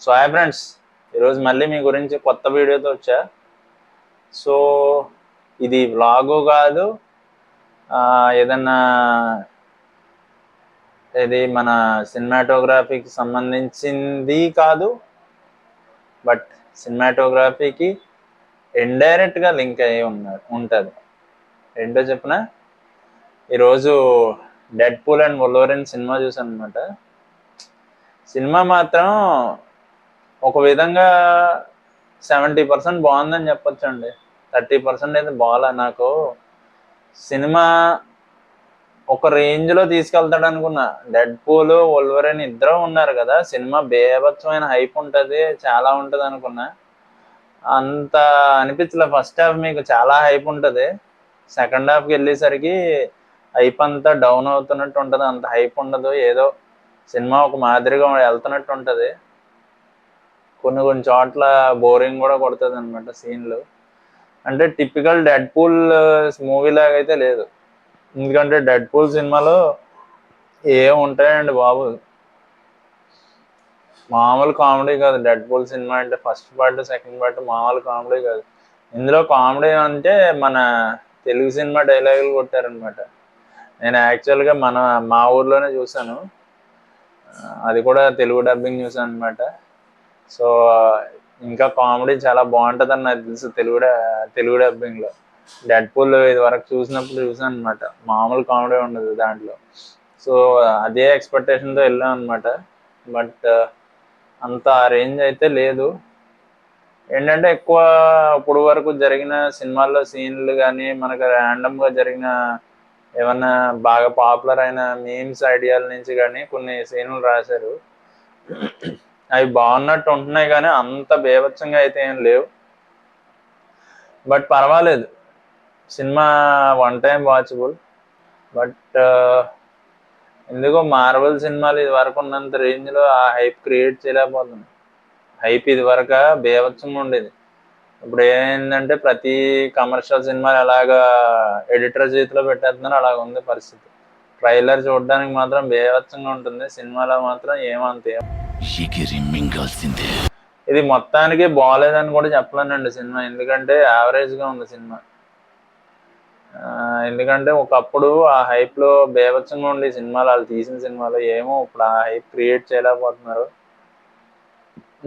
So hi friends, ఈరోజు మళ్ళీ మీ గురించి కొత్త వీడియోతో వచ్చా. సో ఇది వ్లాగు కాదు, ఏదన్నా ఇది మన సినిమాటోగ్రఫీకి సంబంధించింది కాదు, బట్ సినిమాటోగ్రఫీకి ఇండైరెక్ట్గా లింక్ అయ్యి ఉంటుంది. ఏంటో చెప్పిన, ఈరోజు dead pool and Wolverine cinema చూసాను అనమాట. సినిమా మాత్రం ఒక విధంగా 70% బాగుందని చెప్పొచ్చు అండి. 30% అయితే బాగా. నాకు సినిమా ఒక రేంజ్లో తీసుకెళ్తాడు అనుకున్నా. డెడ్ పూల్ వొల్వరిన్ ఇద్దరు ఉన్నారు కదా, సినిమా బేభత్సమైన హైప్ ఉంటుంది, చాలా ఉంటుంది అనుకున్నా. అంత అనిపించలే. ఫస్ట్ హాఫ్ మీకు చాలా హైప్ ఉంటుంది, సెకండ్ హాఫ్కి వెళ్ళేసరికి హైప్ అంతా డౌన్ అవుతున్నట్టు ఉంటుంది. అంత హైప్ ఉండదు, ఏదో సినిమా ఒక మాదిరిగా వెళ్తున్నట్టు ఉంటుంది. కొన్ని చోట్ల బోరింగ్ కూడా కొడుతుంది అనమాట సీన్లు. అంటే టిపికల్ డెడ్ పూల్ మూవీ లాగా అయితే లేదు. ఎందుకంటే డెడ్ పూల్ సినిమాలో ఏం ఉంటాయండి బాబు, మామూలు కామెడీ కాదు. డెడ్ పూల్ సినిమా అంటే ఫస్ట్ పార్ట్ సెకండ్ పార్ట్ మామూలు కామెడీ కాదు. ఇందులో కామెడీ అంటే మన తెలుగు సినిమా డైలాగులు కొట్టారనమాట. నేను యాక్చువల్గా మా ఊర్లోనే చూసాను, అది కూడా తెలుగు డబ్బింగ్ చూసాను అనమాట. సో ఇంకా కామెడీ చాలా బాగుంటుందని నాకు తెలుసు తెలుగు డబ్బింగ్లో. డెడ్ పూల్ ఇది వరకు చూసాను అనమాట, మామూలు కామెడీ ఉండదు దాంట్లో. సో అదే ఎక్స్పెక్టేషన్తో వెళ్ళాం అనమాట. బట్ అంత రేంజ్ అయితే లేదు. ఏంటంటే ఎక్కువ ఇప్పుడు వరకు జరిగిన సినిమాల్లో సీన్లు కానీ, మనకు ర్యాండమ్గా జరిగిన ఏమన్నా బాగా పాపులర్ అయిన మీమ్స్ ఐడియాల నుంచి కానీ కొన్ని సీన్లు రాశారు. అవి బాగున్నట్టు ఉంటున్నాయి కానీ అంత బేభత్సంగా అయితే ఏం లేవు. బట్ పర్వాలేదు, cinema one time watchable. But ఎందుకో మార్వెల్ సినిమాలు ఇది వరకు ఉన్నంత రేంజ్లో ఆ హైప్ క్రియేట్ చేయలేకపోతుంది. హైప్ ఇది వరకు బేభత్సంగా ఉండేది. ఇప్పుడు ఏమైందంటే ప్రతి కమర్షియల్ సినిమాలు ఎలాగా ఎడిటర్ చేతిలో పెట్టేస్తున్నారు, అలాగ ఉంది పరిస్థితి. ట్రైలర్ చూడడానికి మాత్రం బేభత్సంగా ఉంటుంది, సినిమాలో మాత్రం ఏమంతే. ఇది మొత్తానికి బాగాలేదని కూడా చెప్పలేనండి సినిమా, ఎందుకంటే యావరేజ్గా ఉంది సినిమా. ఎందుకంటే ఒకప్పుడు ఆ హైప్లో బేభత్సంగా ఉండే సినిమాలు, వాళ్ళు తీసిన సినిమాలు ఏమో ఇప్పుడు ఆ హైప్ క్రియేట్ చేయలేకపోతున్నారు.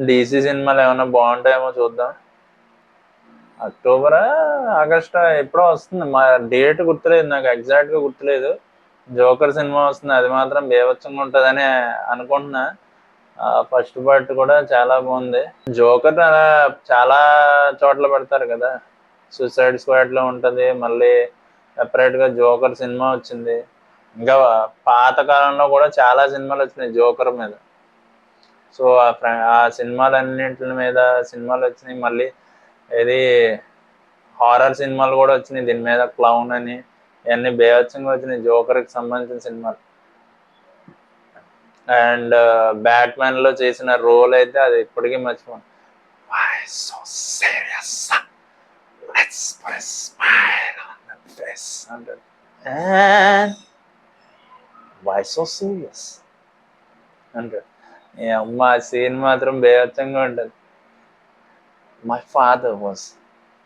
డీసీ సినిమాలు ఏమైనా బాగుంటాయేమో చూద్దాం. అక్టోబరా ఆగస్టా ఎప్పుడో వస్తుంది, మా డేట్ గుర్తులేదు, నాకు ఎగ్జాక్ట్గా గుర్తులేదు. జోకర్ సినిమా వస్తుంది, అది మాత్రం బేభత్సంగా ఉంటుందని అనుకుంటున్నా. ఫస్ట్ పార్ట్ కూడా చాలా బాగుంది. జోకర్ అలా చాలా చోట్ల పెడతారు కదా, సూసైడ్ స్క్వాడ్లో ఉంటుంది, మళ్ళీ సెపరేట్గా జోకర్ సినిమా వచ్చింది. ఇంకా పాత కాలంలో కూడా చాలా సినిమాలు వచ్చినాయి జోకర్ మీద. సో ఆ సినిమాలన్నింటి మీద సినిమాలు వచ్చినాయి. మళ్ళీ ఇది హారర్ సినిమాలు కూడా వచ్చినాయి దీని మీద, క్లౌన్ అని, ఇవన్నీ బేభత్సంగా వచ్చినాయి జోకర్కి సంబంధించిన సినిమాలు. అండ్ బ్యాట్మ్యాన్లో చేసిన రోల్ అయితే అది ఇప్పటికీ మర్చిపోను. అంటే అమ్మ సీన్ మాత్రం బేభత్సంగా ఉంటుంది. My father was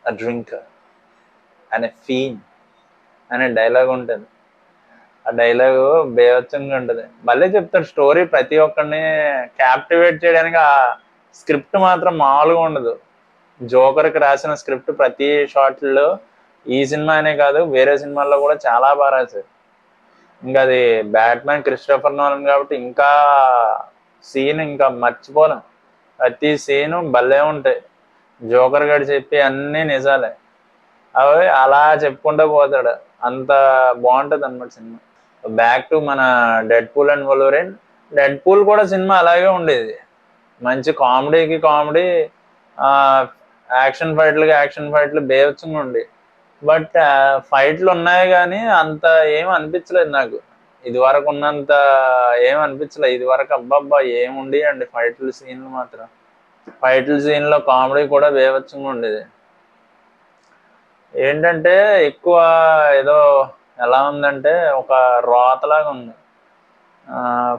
a drinker and a fiend అనే డైలాగ్ ఉంటుంది. ఆ డైలాగు బేభత్సంగా ఉంటుంది. మళ్ళీ చెప్తాడు స్టోరీ, ప్రతి ఒక్కరిని క్యాప్టివేట్ చేయడానికి. ఆ స్క్రిప్ట్ మాత్రం మామూలుగా ఉండదు. జోకర్కి రాసిన స్క్రిప్ట్ ప్రతి షాట్లో ఈ సినిమా అనే కాదు, వేరే సినిమాల్లో కూడా చాలా బాగా రాశారు. ఇంకా అది బ్యాట్మ్యాన్ క్రిస్టోఫర్ నోలన్ కాబట్టి ఇంకా సీన్ ఇంకా మర్చిపోలేం. ప్రతి సీను భలే ఉంటాయి. జోకర్ గడి చెప్పి అన్నీ నిజాలే, అవి అలా చెప్పుకుంటూ పోతాడు. అంత బాగుంటుంది అన్నమాట సినిమా. బ్యాక్ టు మన Deadpool and Wolverine. Deadpool కూడా సినిమా అలాగే ఉండేది, మంచి కామెడీకి కామెడీ, యాక్షన్ ఫైట్లు బేవచ్చంగా ఉండి. బట్ ఫైట్లు ఉన్నాయి కానీ అంత ఏం అనిపించలేదు నాకు. ఇది వరకు ఉన్నంత ఏం అనిపించలేదు. ఇది వరకు అబ్బాబ్బా ఏముండి అండి ఫైట్లు సీన్లు మాత్రం. ఫైట్లు సీన్లో కామెడీ కూడా బేవచ్చంగా ఉండేది. ఏంటంటే ఎక్కువ ఏదో ఎలా ఉందంటే ఒక రోతలాగా ఉంది.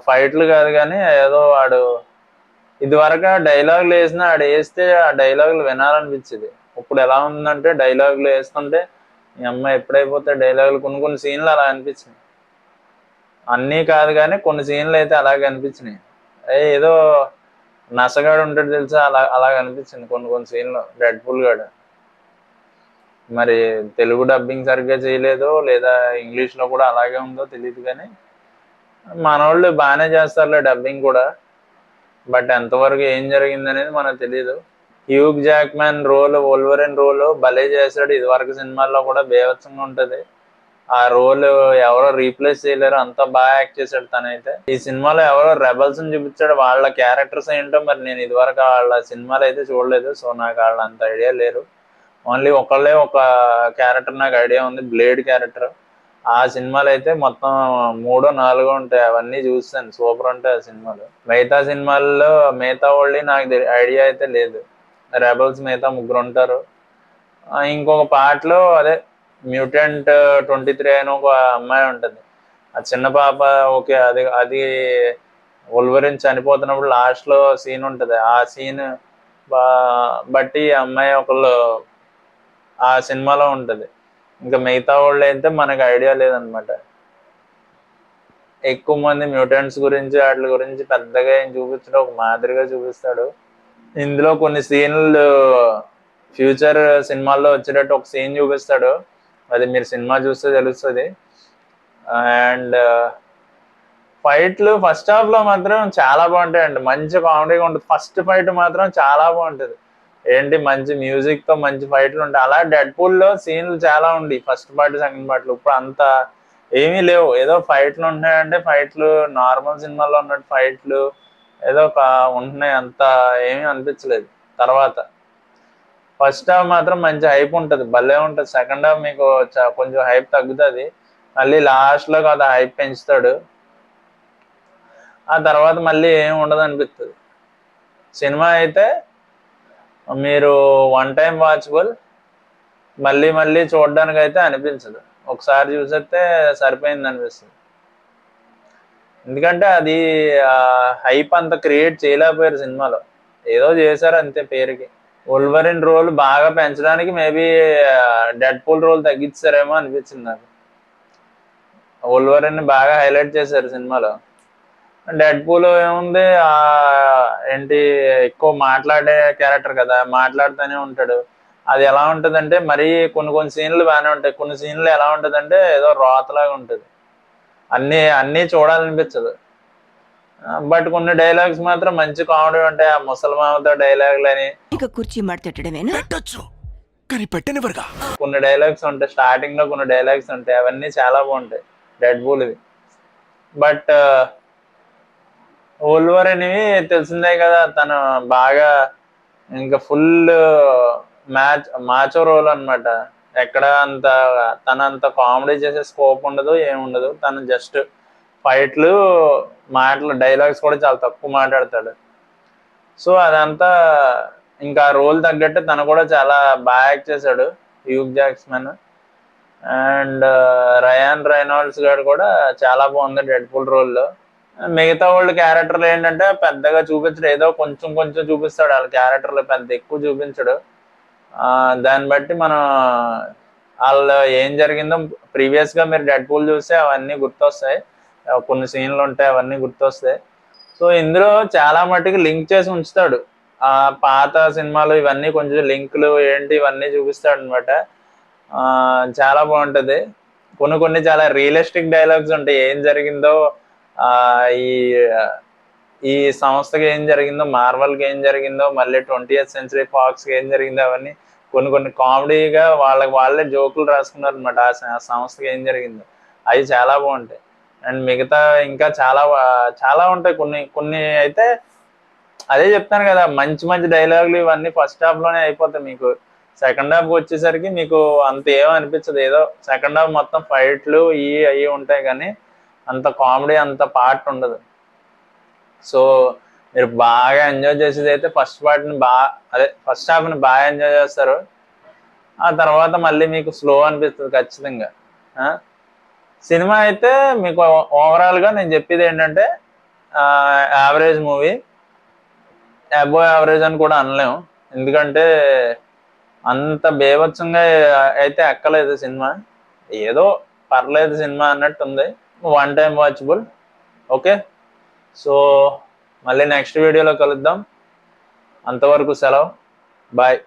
ఫైట్లు కాదు కానీ ఏదో వాడు ఇది వరకు డైలాగులు వేసినా ఆడ వేస్తే ఆ డైలాగులు వినాలనిపించేది. ఇప్పుడు ఎలా ఉందంటే డైలాగులు వేస్తుంటే ఈ అమ్మాయి ఎప్పుడైపోతే డైలాగులు కొన్ని కొన్ని సీన్లు అలా అనిపించినాయి. అన్నీ కాదు కానీ కొన్ని సీన్లు అయితే అలాగే అనిపించినాయి. ఏదో నసగాడు ఉంటాడు తెలుసా, అలాగ అనిపించింది కొన్ని కొన్ని సీన్లు డెడ్ పూల్ గాడు. మరి తెలుగు డబ్బింగ్ సరిగ్గా చేయలేదో లేదా ఇంగ్లీష్లో కూడా అలాగే ఉందో తెలియదు కానీ మనోళ్ళు బాగానే చేస్తారులే డబ్బింగ్ కూడా. బట్ ఎంతవరకు ఏం జరిగింది అనేది మనకు తెలియదు. Huge Jackman role, Wolverine role భలే చేశాడు. ఇది వరకు సినిమాల్లో కూడా బేవత్సంగా ఉంటది. ఆ రోల్ ఎవరో రీప్లేస్ చేయలేరు, అంత బాగా యాక్ట్ చేశాడు తనైతే. ఈ సినిమాలో ఎవరో రెబల్స్ ని చూపించాడు. వాళ్ళ క్యారెక్టర్స్ ఏంటో మరి నేను ఇదివరకు వాళ్ళ సినిమాలు అయితే చూడలేదు, సో నాకు వాళ్ళ అంత ఐడియా లేరు. ఓన్లీ ఒకళ్ళే ఒక క్యారెక్టర్ నాకు ఐడియా ఉంది, బ్లేడ్ క్యారెక్టర్. ఆ సినిమాలు అయితే మొత్తం 3 4 ఉంటాయి, అవన్నీ చూస్తాను, సూపర్ ఉంటాయి ఆ సినిమాలు. మిగతా సినిమాల్లో మిగతా వాళ్ళు నాకు ఐడియా అయితే లేదు. రెబల్స్ మిగతా 3 ఉంటారు. ఇంకొక పాటలో అదే మ్యూటెంట్ 23 అని ఒక అమ్మాయి ఉంటుంది, ఆ చిన్న పాప. ఓకే, అది అది వోల్వరిన్ చనిపోతున్నప్పుడు లాస్ట్ లో సీన్ ఉంటుంది. ఆ సీన్ బట్టి అమ్మాయి ఒకళ్ళు ఆ సినిమాలో ఉంటుంది. ఇంకా మిగతా వాళ్ళు అయితే మనకు ఐడియా లేదనమాట. ఎక్కువ మంది మ్యూటెంట్స్ గురించి వాటి గురించి పెద్దగా ఏం చూపించడం, ఒక మాదిరిగా చూపిస్తాడు. ఇందులో కొన్ని సీన్లు ఫ్యూచర్ సినిమాల్లో వచ్చేటట్టు ఒక సీన్ చూపిస్తాడు, అది మీరు సినిమా చూస్తే తెలుస్తుంది. అండ్ ఫైట్లు ఫస్ట్ హాఫ్ లో మాత్రం చాలా బాగుంటాయండి, మంచి కామెడీగా ఉంటుంది. ఫస్ట్ ఫైట్ మాత్రం చాలా బాగుంటుంది, ఏంటి మంచి మ్యూజిక్ తో మంచి ఫైట్లు ఉంటాయి. అలా డెడ్ పూల్ లో సీన్లు చాలా ఉండి ఫస్ట్ పార్ట్ సెకండ్ పార్ట్ లో. ఇప్పుడు అంత ఏమీ లేవు, ఏదో ఫైట్లు ఉంటున్నాయంటే ఫైట్లు నార్మల్ సినిమాల్లో ఉన్నట్టు ఫైట్లు ఏదో ఉంటున్నాయి, అంత ఏమీ అనిపించలేదు. తర్వాత ఫస్ట్ హాఫ్ మాత్రం మంచి హైప్ ఉంటుంది, భలే ఉంటుంది. సెకండ్ హాఫ్ మీకు కొంచెం హైప్ తగ్గుతుంది, మళ్ళీ లాస్ట్ లో కదా హైప్ పెంచుతాడు. ఆ తర్వాత మళ్ళీ ఏం ఉండదు అనిపిస్తుంది. సినిమా అయితే మీరు వన్ టైం వాచబుల్, మళ్ళీ మళ్ళీ చూడడానికి అయితే అనిపించదు, ఒకసారి చూసేస్తే సరిపోయింది అనిపిస్తుంది. ఎందుకంటే అది హైప్ అంత క్రియేట్ చేయలేకపోయారు సినిమాలో, ఏదో చేశారు అంతే పేరుకి. వోల్వరిన్ రోల్ బాగా పెంచడానికి మేబీ డెడ్ పూల్ రోల్ తగ్గించారేమో అనిపించింది నాకు. వోల్వరిన్ బాగా హైలైట్ చేశారు సినిమాలో. డెడ్ పూల్ ఏముంది, ఏంటి ఎక్కువ మాట్లాడే క్యారెక్టర్ కదా, మాట్లాడుతూనే ఉంటాడు. అది ఎలా ఉంటుందంటే మరీ కొన్ని కొన్ని సీన్లు బాగానే ఉంటాయి, కొన్ని సీన్లు ఎలా ఉంటుందంటే ఏదో రోతలాగా ఉంటుంది, అన్నీ చూడాలనిపించదు. బట్ కొన్ని డైలాగ్స్ మాత్రం మంచి కామెడీ ఉంటాయి, ఆ ముసల్మామతో డైలాగులు అని. కుర్చీ పెట్టొచ్చు కానీ పెట్టనివ్వరుగా. కొన్ని డైలాగ్స్ ఉంటాయి స్టార్టింగ్ లో, కొన్ని డైలాగ్స్ ఉంటాయి, అవన్నీ చాలా బాగుంటాయి డెడ్ పూల్వి. బట్ వోల్వరిన్వి తెలిసిందే కదా, తను బాగా ఇంకా ఫుల్ మాచో రోల్ అనమాట. ఎక్కడ అంత తనంత కామెడీ చేసే స్కోప్ ఉండదు, ఏముండదు. తను జస్ట్ ఫైట్లు, మాటలు, డైలాగ్స్ కూడా చాలా తక్కువ మాట్లాడతాడు. సో అదంతా ఇంకా రోల్ తగ్గట్టు తను కూడా చాలా బాగా యాక్ట్ చేశాడు హ్యూగ్ జాక్స్మన్. అండ్ రయాన్ రెనాల్డ్స్ గారు కూడా చాలా బాగుంది డెడ్ పూల్ రోల్లో. మిగతా వాళ్ళ క్యారెక్టర్లు ఏంటంటే పెద్దగా చూపించడు, ఏదో కొంచెం కొంచెం చూపిస్తాడు, వాళ్ళ క్యారెక్టర్లు పెద్ద ఎక్కువ చూపించడు. దాన్ని బట్టి మనం వాళ్ళు ఏం జరిగిందో ప్రీవియస్ గా మీరు డెడ్ పూల్ చూస్తే అవన్నీ గుర్తొస్తాయి, కొన్ని సీన్లు ఉంటాయి అవన్నీ గుర్తొస్తాయి. సో ఇందులో చాలా మట్టుకు లింక్ చేసి ఉంచుతాడు, ఆ పాత సినిమాలు ఇవన్నీ కొంచెం లింకులు ఏంటి ఇవన్నీ చూపిస్తాడు అనమాట. చాలా బాగుంటది. కొన్ని కొన్ని చాలా రియలిస్టిక్ డైలాగ్స్ ఉంటాయి, ఏం జరిగిందో ఈ ఈ సంస్థకి ఏం జరిగిందో, మార్వల్కి ఏం జరిగిందో, మళ్ళీ 20th సెంచరీ ఫాక్స్కి ఏం జరిగిందో, అవన్నీ కొన్ని కొన్ని కామెడీగా వాళ్ళే జోకులు రాసుకున్నారు అనమాట. ఆ సంస్థకి ఏం జరిగిందో అవి చాలా బాగుంటాయి. అండ్ మిగతా ఇంకా చాలా చాలా ఉంటాయి. కొన్ని కొన్ని అయితే అదే చెప్తాను కదా, మంచి మంచి డైలాగులు ఇవన్నీ ఫస్ట్ హాఫ్ లోనే అయిపోతాయి, మీకు సెకండ్ హాఫ్ వచ్చేసరికి మీకు అంత ఏమో అనిపించదు. ఏదో సెకండ్ హాఫ్ మొత్తం ఫైట్లు అవి ఉంటాయి కానీ అంత కామెడీ అంత పార్ట్ ఉండదు. సో మీరు బాగా ఎంజాయ్ చేసేది అయితే ఫస్ట్ పార్ట్ని ఫస్ట్ హాఫ్ని బాగా ఎంజాయ్ చేస్తారు. ఆ తర్వాత మళ్ళీ మీకు స్లో అనిపిస్తుంది ఖచ్చితంగా. సినిమా అయితే మీకు ఓవరాల్గా నేను చెప్పేది ఏంటంటే యావరేజ్ మూవీ. అబోవ్ యావరేజ్ అని కూడా అనలేము, ఎందుకంటే అంత బేభత్సంగా అయితే ఎక్కలేదు సినిమా. ఏదో పర్లేదు సినిమా అన్నట్టు ఉంది, one time watchable. Okay, so మళ్ళీ నెక్స్ట్ వీడియోలో కలుద్దాం. అంతవరకు సెలవు, బాయ్.